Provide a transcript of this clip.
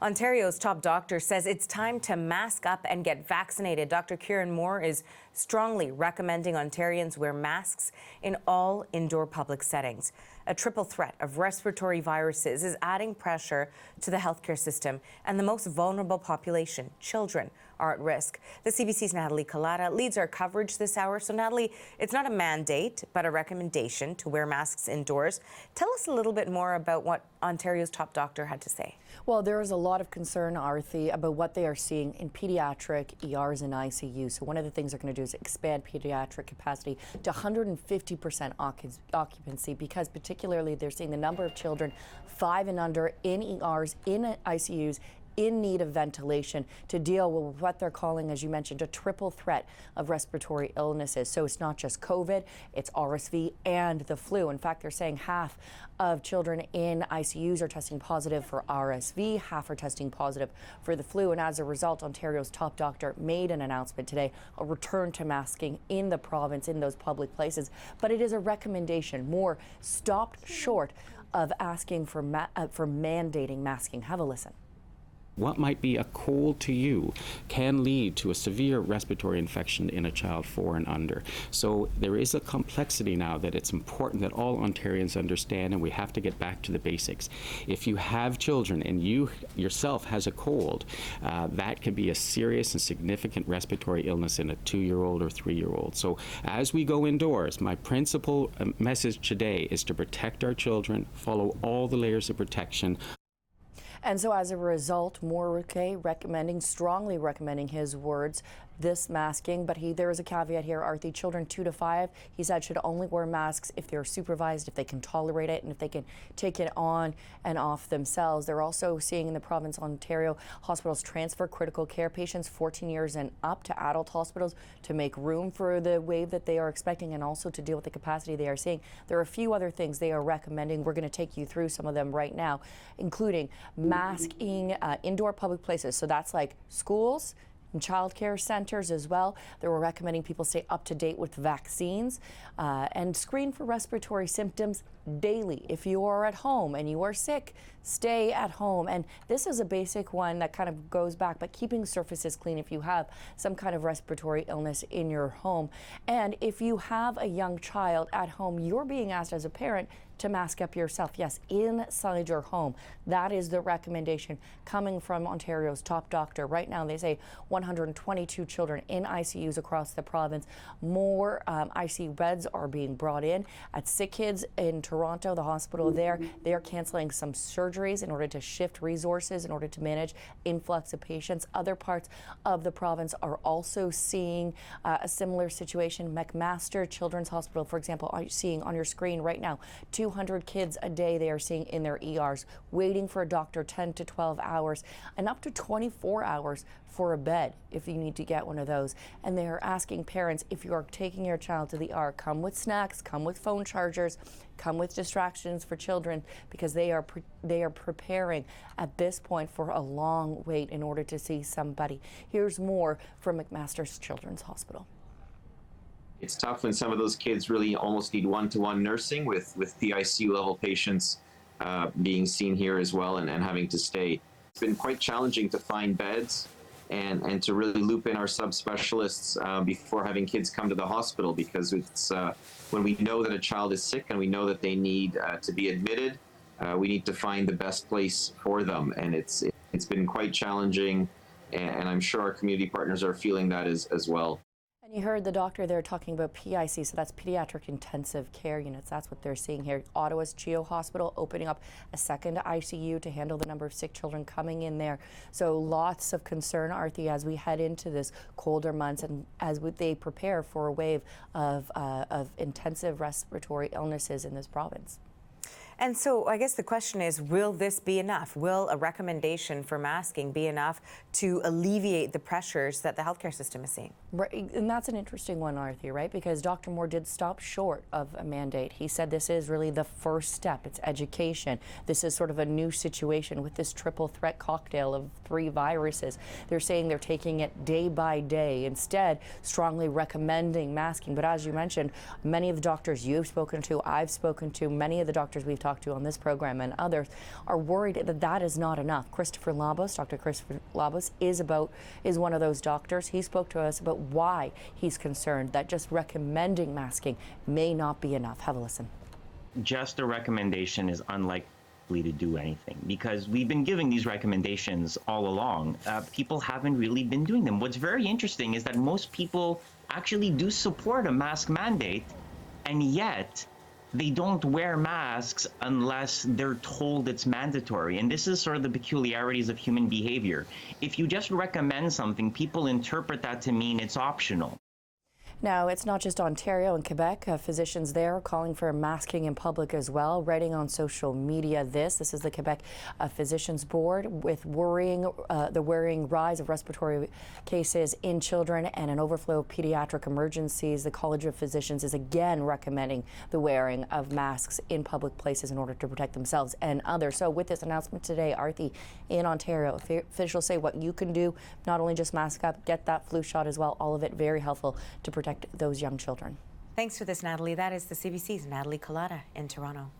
Ontario's top doctor says it's time to mask up and get vaccinated. Dr. Kieran Moore is strongly recommending Ontarians wear masks in all indoor public settings. A triple threat of respiratory viruses is adding pressure to the healthcare system, and the most vulnerable population, children, are at risk. The CBC's Natalie Collada leads our coverage this hour. So Natalie, it's not a mandate, but a recommendation to wear masks indoors. Tell us a little bit more about what Ontario's top doctor had to say. Well, there is a lot of concern, Arthi, about what they are seeing in pediatric ERs and ICU. So one of the things they're going to do is expand pediatric capacity to 150% occupancy, because particularly they're seeing the number of children 5 and under in ERs, in ICUs, in need of ventilation to deal with what they're calling, as you mentioned, a triple threat of respiratory illnesses. So it's not just COVID, it's RSV and the flu. In fact, they're saying half of children in ICUs are testing positive for RSV, half are testing positive for the flu. And as a result, Ontario's top doctor made an announcement today, a return to masking in the province, in those public places. But it is a recommendation. Moore stopped short of asking for mandating masking. Have a listen. What might be a cold to you can lead to a severe respiratory infection in a child 4 and under. So there is a complexity now that it's important that all Ontarians understand, and we have to get back to the basics. If you have children and you yourself has a cold, that can be a serious and significant respiratory illness in a 2-year-old or 3-year-old. So as we go indoors, my principal message today is to protect our children, follow all the layers of protection. And so as a result, Moore strongly recommending his words, this masking, but there is a caveat here, Arthi. Children 2 to 5, he said, should only wear masks if they're supervised, if they can tolerate it, and if they can take it on and off themselves. They're also seeing in the province of Ontario hospitals transfer critical care patients 14 years and up to adult hospitals to make room for the wave that they are expecting, and also to deal with the capacity they are seeing. There are a few other things they are recommending. We're going to take you through some of them right now, including masking indoor public places. So that's like schools and childcare centers as well. They were recommending people stay up to date with vaccines and screen for respiratory symptoms daily. If you are at home and you are sick, stay at home. And this is a basic one that kind of goes back, but keeping surfaces clean if you have some kind of respiratory illness in your home. And if you have a young child at home, you're being asked as a parent to mask up yourself. Yes, inside your home. That is the recommendation coming from Ontario's top doctor. Right now, they say 122 children in ICUs across the province. More ICU beds are being brought in. At Sick Kids in Toronto, the hospital there, they are canceling some surgeries in order to shift resources in order to manage influx of patients. Other parts of the province are also seeing a similar situation. McMaster Children's Hospital, for example, are you seeing on your screen right now, 200 kids a day they are seeing in their ERs, waiting for a doctor 10 to 12 hours and up to 24 hours for a bed if you need to get one of those. And they are asking parents, if you are taking your child to the ER, come with snacks, come with phone chargers, come with distractions for children, because they are preparing at this point for a long wait in order to see somebody. Here's more from McMaster's Children's Hospital. It's tough when some of those kids really almost need one-to-one nursing with the ICU level patients being seen here as well and having to stay. It's been quite challenging to find beds and to really loop in our subspecialists before having kids come to the hospital, because it's when we know that a child is sick and we know that they need to be admitted, we need to find the best place for them. And it's been quite challenging, and I'm sure our community partners are feeling that as well. And you heard the doctor there talking about PIC, so that's Pediatric Intensive Care Units. That's what they're seeing here. Ottawa's Geo Hospital opening up a second ICU to handle the number of sick children coming in there. So lots of concern, Arthi, as we head into this colder months and as they prepare for a wave of intensive respiratory illnesses in this province. And so I guess the question is, will this be enough? Will a recommendation for masking be enough to alleviate the pressures that the healthcare system is seeing? Right, and that's an interesting one, Arthi, right? Because Dr. Moore did stop short of a mandate. He said this is really the first step. It's education. This is sort of a new situation with this triple threat cocktail of 3 viruses. They're saying they're taking it day by day, instead strongly recommending masking. But as you mentioned, many of the doctors you've spoken to, I've spoken to, many of the doctors we've talked to on this program and others are worried that that is not enough. Christopher Labos, Dr. Christopher Labos, is one of those doctors. He spoke to us about why he's concerned that just recommending masking may not be enough. Have a listen. Just a recommendation is unlikely to do anything because we've been giving these recommendations all along. People haven't really been doing them. What's very interesting is that most people actually do support a mask mandate, and yet they don't wear masks unless they're told it's mandatory. And this is sort of the peculiarities of human behavior. If you just recommend something, people interpret that to mean it's optional. Now, it's not just Ontario and Quebec. Physicians there are calling for masking in public as well, writing on social media this is the Quebec Physicians Board with the worrying rise of respiratory cases in children and an overflow of pediatric emergencies. The College of Physicians is again recommending the wearing of masks in public places in order to protect themselves and others. So with this announcement today, Arthi, in Ontario, officials say what you can do, not only just mask up, get that flu shot as well, all of it very helpful to protect those young children. Thanks for this, Natalie. That is the CBC's Natalie Collada in Toronto.